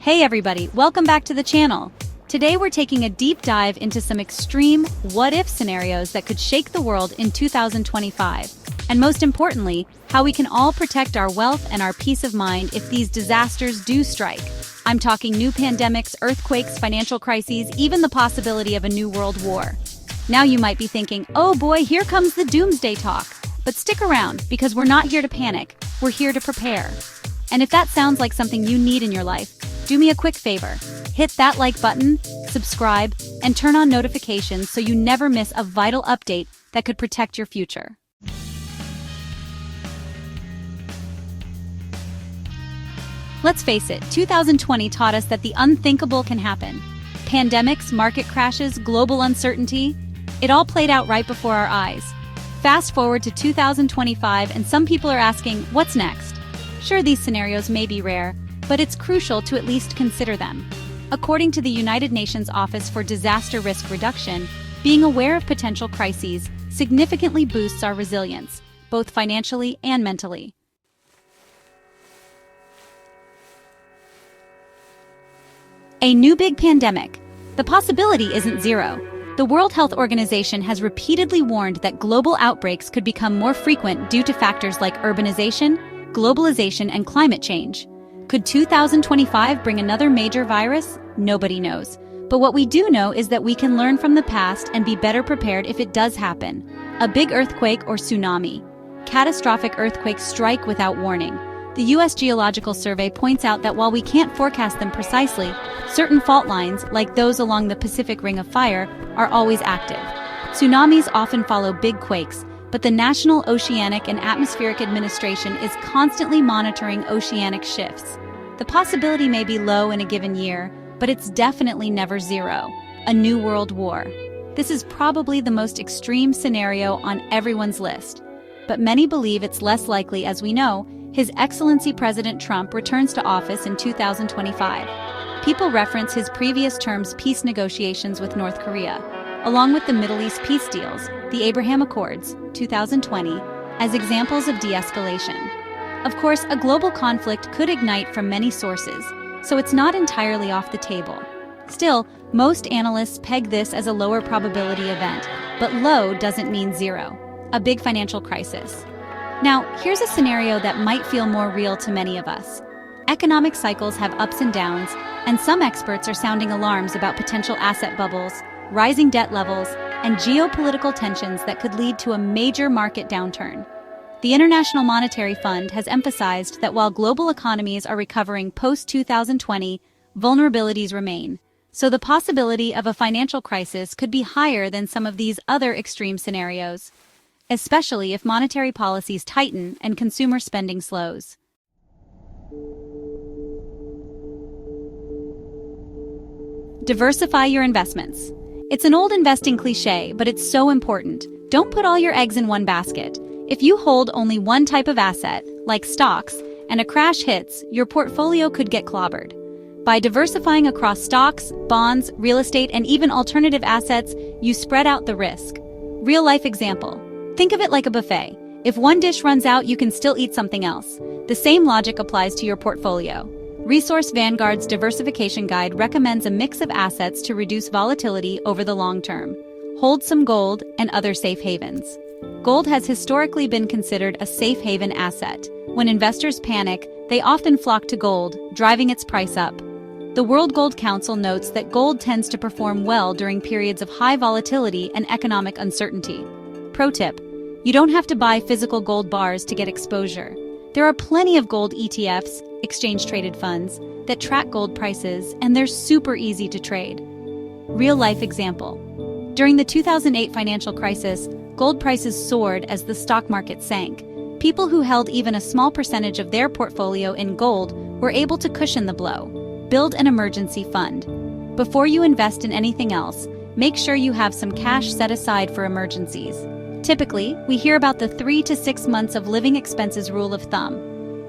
Hey everybody, welcome back to the channel. Today we're taking a deep dive into some extreme what-if scenarios that could shake the world in 2025. And most importantly, how we can all protect our wealth and our peace of mind if these disasters do strike. I'm talking new pandemics, earthquakes, financial crises, even the possibility of a new world war. Now you might be thinking, oh boy, here comes the doomsday talk. But stick around, because we're not here to panic, we're here to prepare. And if that sounds like something you need in your life, do me a quick favor. Hit that like button, subscribe, and turn on notifications so you never miss a vital update that could protect your future. Let's face it, 2020 taught us that the unthinkable can happen. Pandemics, market crashes, global uncertainty, it all played out right before our eyes. Fast forward to 2025 and some people are asking, what's next? Sure, these scenarios may be rare, but it's crucial to at least consider them. According to the United Nations Office for Disaster Risk Reduction, being aware of potential crises significantly boosts our resilience, both financially and mentally. A new big pandemic. The possibility isn't zero. The World Health Organization has repeatedly warned that global outbreaks could become more frequent due to factors like urbanization, globalization, and climate change. Could 2025 bring another major virus? Nobody knows. But what we do know is that we can learn from the past and be better prepared if it does happen. A big earthquake or tsunami. Catastrophic earthquakes strike without warning. The U.S. Geological Survey points out that while we can't forecast them precisely, certain fault lines, like those along the Pacific Ring of Fire, are always active. Tsunamis often follow big quakes, but the National Oceanic and Atmospheric Administration is constantly monitoring oceanic shifts. The possibility may be low in a given year, but it's definitely never zero. A new world war. This is probably the most extreme scenario on everyone's list. But many believe it's less likely. As we know, His Excellency President Trump returns to office in 2025. People reference his previous term's peace negotiations with North Korea, along with the Middle East peace deals, the Abraham Accords, 2020, as examples of de-escalation. Of course, a global conflict could ignite from many sources, so it's not entirely off the table. Still, most analysts peg this as a lower probability event, but low doesn't mean zero. A big financial crisis. Now, here's a scenario that might feel more real to many of us. Economic cycles have ups and downs, and some experts are sounding alarms about potential asset bubbles, rising debt levels, and geopolitical tensions that could lead to a major market downturn. The International Monetary Fund has emphasized that while global economies are recovering post-2020, vulnerabilities remain. So the possibility of a financial crisis could be higher than some of these other extreme scenarios, especially if monetary policies tighten and consumer spending slows. Diversify your investments. It's an old investing cliche, but it's so important. Don't put all your eggs in one basket. If you hold only one type of asset, like stocks, and a crash hits, your portfolio could get clobbered. By diversifying across stocks, bonds, real estate, and even alternative assets, you spread out the risk. Real-life example. Think of it like a buffet. If one dish runs out, you can still eat something else. The same logic applies to your portfolio. Resource Vanguard's Diversification Guide recommends a mix of assets to reduce volatility over the long term. Hold some gold and other safe havens. Gold has historically been considered a safe haven asset. When investors panic, they often flock to gold, driving its price up. The World Gold Council notes that gold tends to perform well during periods of high volatility and economic uncertainty. Pro tip: you don't have to buy physical gold bars to get exposure. There are plenty of gold ETFs, exchange-traded funds, that track gold prices, and they're super easy to trade. Real-life example. During the 2008 financial crisis, gold prices soared as the stock market sank. People who held even a small percentage of their portfolio in gold were able to cushion the blow. Build an emergency fund. Before you invest in anything else, make sure you have some cash set aside for emergencies. Typically, we hear about the 3 to 6 months of living expenses rule of thumb.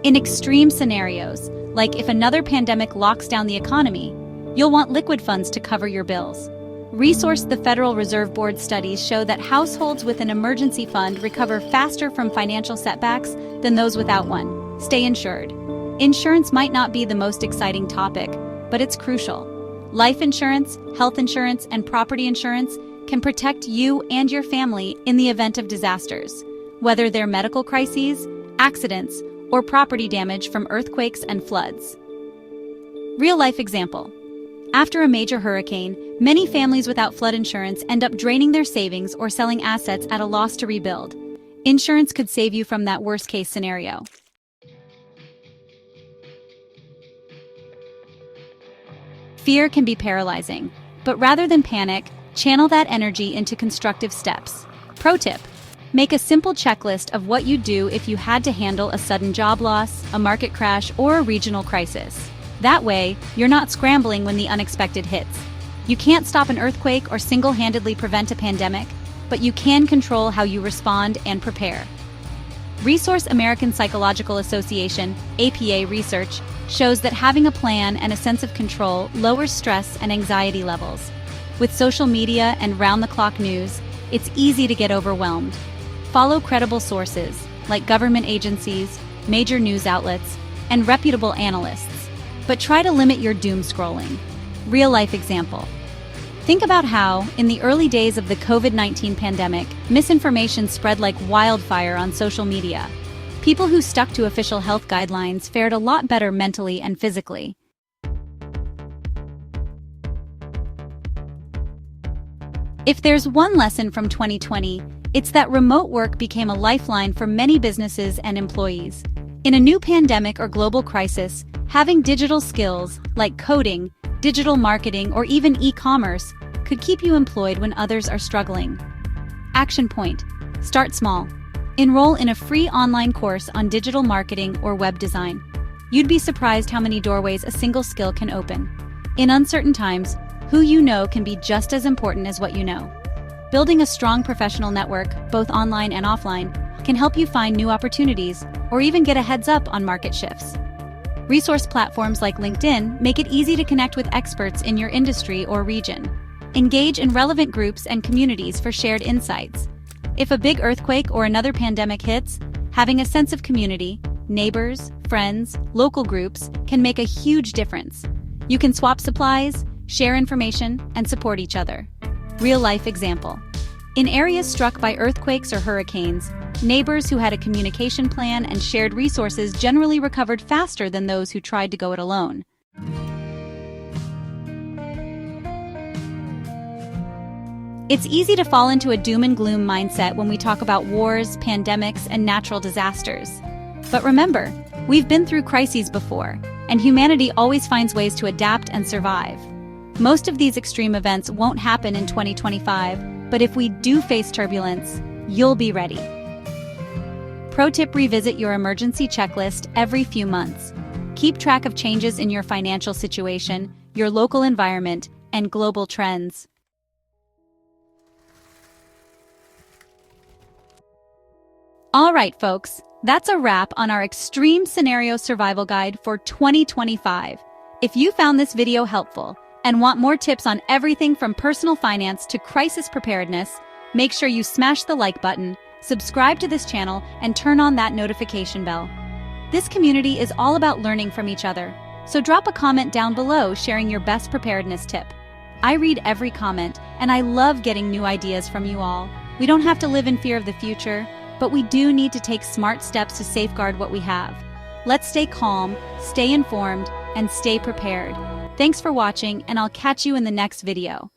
In extreme scenarios, like if another pandemic locks down the economy, you'll want liquid funds to cover your bills. Resource: the Federal Reserve Board studies show that households with an emergency fund recover faster from financial setbacks than those without one. Stay insured. Insurance might not be the most exciting topic, but it's crucial. Life insurance, health insurance, and property insurance can protect you and your family in the event of disasters, whether they're medical crises, accidents, or property damage from earthquakes and floods. Real-life example. After a major hurricane, many families without flood insurance end up draining their savings or selling assets at a loss to rebuild. Insurance could save you from that worst-case scenario. Fear can be paralyzing, but rather than panic, channel that energy into constructive steps. Pro tip: make a simple checklist of what you'd do if you had to handle a sudden job loss, a market crash, or a regional crisis. That way, you're not scrambling when the unexpected hits. You can't stop an earthquake or single-handedly prevent a pandemic, but you can control how you respond and prepare. Resource American Psychological Association, APA research shows that having a plan and a sense of control lowers stress and anxiety levels. With social media and round-the-clock news, it's easy to get overwhelmed. Follow credible sources, like government agencies, major news outlets, and reputable analysts, but try to limit your doom scrolling. Real-life example. Think about how, in the early days of the COVID-19 pandemic, misinformation spread like wildfire on social media. People who stuck to official health guidelines fared a lot better mentally and physically. If there's one lesson from 2020, it's that remote work became a lifeline for many businesses and employees. In a new pandemic or global crisis, having digital skills like coding, digital marketing, or even e-commerce could keep you employed when others are struggling. Action point: start small. Enroll in a free online course on digital marketing or web design. You'd be surprised how many doorways a single skill can open. In uncertain times, who you know can be just as important as what you know. Building a strong professional network, both online and offline, can help you find new opportunities or even get a heads up on market shifts. Resource platforms like LinkedIn make it easy to connect with experts in your industry or region. Engage in relevant groups and communities for shared insights. If a big earthquake or another pandemic hits, having a sense of community, neighbors, friends, local groups can make a huge difference. You can swap supplies, share information, and support each other. Real-life example. In areas struck by earthquakes or hurricanes, neighbors who had a communication plan and shared resources generally recovered faster than those who tried to go it alone. It's easy to fall into a doom and gloom mindset when we talk about wars, pandemics, and natural disasters. But remember, we've been through crises before, and humanity always finds ways to adapt and survive. Most of these extreme events won't happen in 2025, but if we do face turbulence, you'll be ready. Pro tip: revisit your emergency checklist every few months. Keep track of changes in your financial situation, your local environment, and global trends. All right, folks, that's a wrap on our Extreme Scenario Survival Guide for 2025. If you found this video helpful and want more tips on everything from personal finance to crisis preparedness, make sure you smash the like button, subscribe to this channel, and turn on that notification bell. This community is all about learning from each other, so drop a comment down below sharing your best preparedness tip. I read every comment, and I love getting new ideas from you all. We don't have to live in fear of the future, but we do need to take smart steps to safeguard what we have. Let's stay calm, stay informed, and stay prepared. Thanks for watching, and I'll catch you in the next video.